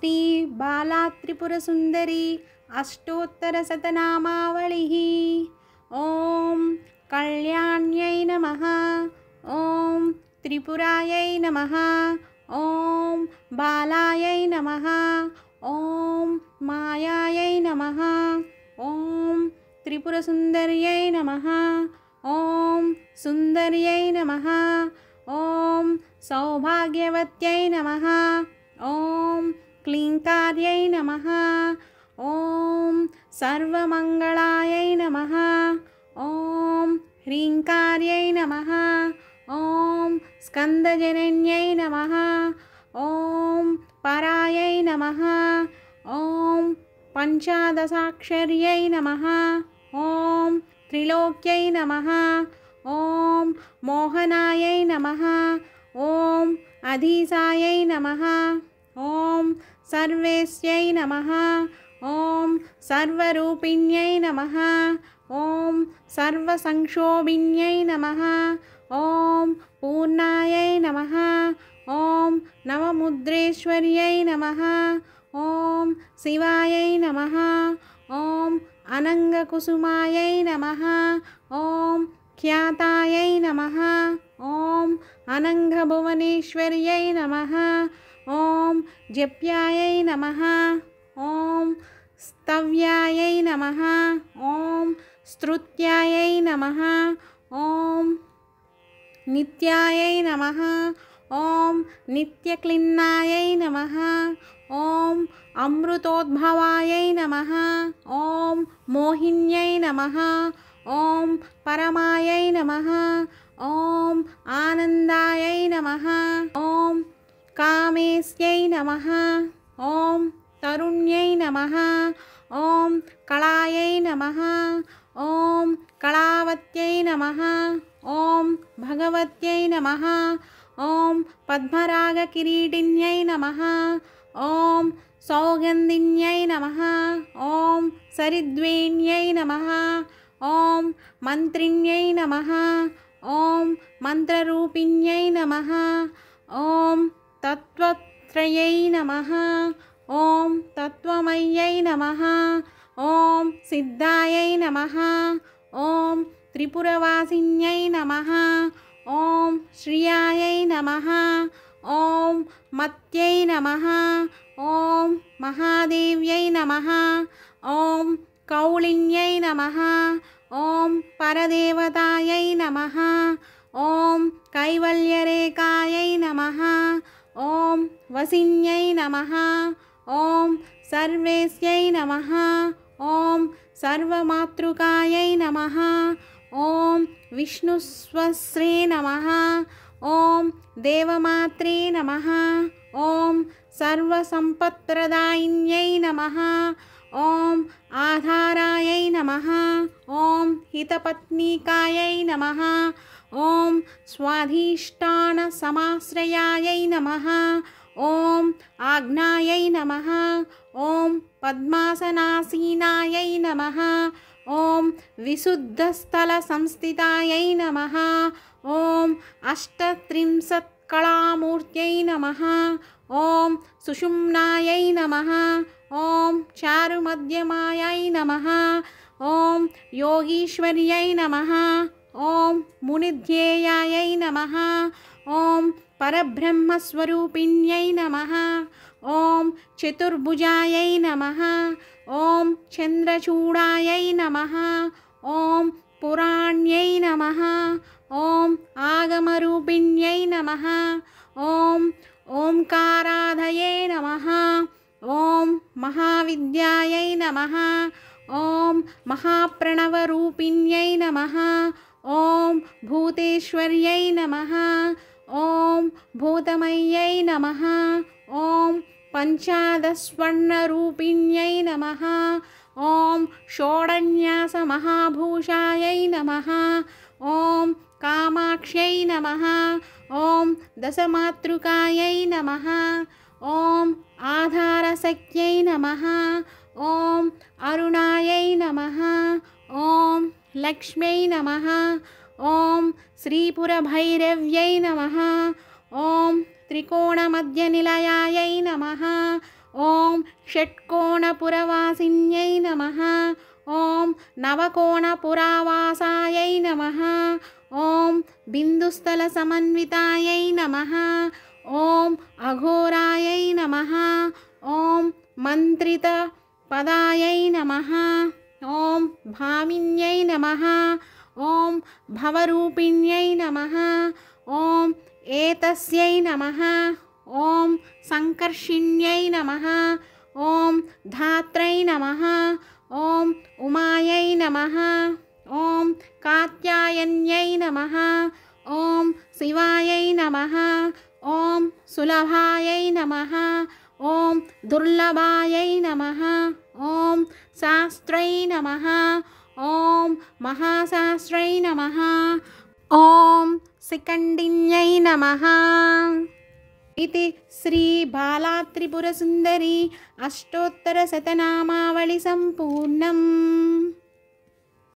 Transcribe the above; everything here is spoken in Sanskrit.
श्री बाला त्रिपुरसुन्दरी अष्टोत्तरशतनामावलिः। ॐ कल्याण्यै नमः। ॐ त्रिपुरायै नमः। ॐ बालायै नमः। ॐ मायायै नमः। ॐ त्रिपुरसुन्दर्यै नमः। ॐ सुन्दर्यै नमः। ॐ सौभाग्यवत्यै नमः। ॐ क्लीङ्कार्यै नमः। ॐ सर्वमङ्गलायै नमः। ॐ ह्रीङ्कार्यै नमः। ॐ स्कन्दजनन्यै नमः। ॐ परायै नमः। ॐ पञ्चादशाक्षर्यै नमः। ॐ त्रिलोक्यै नमः। ॐ मोहनायै नमः। ॐ अधीसायै नमः। ॐ सर्वेश्यै नमः। ॐ सर्वरूपिण्यै नमः। ॐ सर्वसंक्षोभिन्यै नमः। ॐ पूर्णायै नमः। ॐ नवमुद्रेश्वर्यै नमः। ॐ शिवायै नमः। ॐ अनङ्गकुसुमायै नमः। ॐ ख्यातायै नमः। ॐ अनङ्गभुवनेश्वर्यै नमः। ॐ जप्यायै नमः। ॐ स्तव्यायै नमः। ॐ स्तुत्यायै नमः। ॐ नित्यायै नमः। ॐ नित्यक्लिन्नायै नमः। ॐ अमृतोद्भवायै नमः। ॐ मोहिन्यै नमः। ॐ परमायै नमः। ॐ आनन्दायै नमः। ॐ कामेस्यै नमः। ॐ तरुण्यै नमः। ॐ कलायै नमः। ॐ कलावत्यै नमः। ॐ भगवत्यै नमः। ॐ पद्मरागकिरीटिन्यै नमः। ॐ सौगन्धिन्यै नमः। ॐ सरिद्वेण्यै नमः। ॐ मन्त्रिण्यै नमः। ॐ मन्त्ररूपिण्यै नमः। ॐ तत्त्वत्रयै नमः। ॐ तत्त्वमय्यै नमः। ॐ सिद्धायै नमः। ॐ त्रिपुरवासिन्यै नमः। ॐ श्रियायै नमः। ॐ मत्यै नमः। ॐ महादेव्यै नमः। ॐ कौलिन्यै नमः। ॐ परदेवतायै नमः। ॐ कैवल्यरेखायै नमः। ॐ वसिन्यै नमः। ॐ सर्वेश्यै नमः। ॐ सर्वमातृकायै नमः। ॐ विष्णुस्वस्रे नमः। ॐ देवमात्रे नमः। ॐ सर्वसम्पत्प्रदायिन्यै नमः। ॐ आधारायै नमः। ॐ हितपत्नीकायै नमः। ॐ स्वाधिष्ठानसमाश्रयायै नमः। ॐ आज्ञायै नमः। ॐ पद्मासनासीनायै नमः। ॐ विशुद्धस्थलसंस्थितायै नमः। ॐ अष्टत्रिंशत्कलामूर्त्यै नमः। ॐ सुषुम्नायै नमः। ॐ चारुमध्यमायै नमः। ॐ योगीश्वर्यै नमः। ॐ मुनिध्येयायै नमः। ॐ परब्रह्मस्वरूपिण्यै नमः। ॐ चतुर्भुजायै नमः। ॐ चन्द्रचूडायै नमः। ॐ पुराण्यै नमः। ॐ आगमरूपिण्यै नमः। ॐ ओंकाराधये नमः। ॐ महाविद्यायै नमः। ॐ महाप्रणवरूपिण्यै नमः। ॐ भूतेश्वर्यै नमः। ॐ भूतमय्यै नमः। ॐ पञ्चादशस्वर्णरूपिण्यै नमः। ॐ षोडन्यासमहाभूषायै नमः। ॐ कामाक्ष्यै नमः। ॐ दशमातृकायै नमः। ॐ आधारशक्त्यै नमः। ॐ अरुणायै नमः। ॐ लक्ष्म्यै नमः। ॐ श्रीपुरभैरव्यै नमः। ॐ त्रिकोणमध्यनिलयायै नमः। ॐ षट्कोणपुरवासिन्यै नमः। ॐ नवकोणपुरावासायै नमः। ॐ बिन्दुस्थलसमन्वितायै नमः। ॐ अघोरायै नमः। ॐ मन्त्रितपदायै नमः। ॐ भामिन्यै नमः। ॐ भवरूपिण्यै नमः। ॐ एतस्यै नमः। ॐ सङ्कर्षिण्यै नमः। ॐ धात्रै नमः। ॐ उमायै नमः। ॐ कात्यायन्यै नमः। ॐ शिवायै नमः। ॐ सुलभायै नमः। ॐ दुर्लभायै नमः। ॐ शास्त्रै नमः। ॐ महाशास्त्रै नमः। ॐ शिखण्डिन्यै नमः। इति श्री बालात्रिपुरसुन्दरी अष्टोत्तरशतनामावळि सम्पूर्णम्।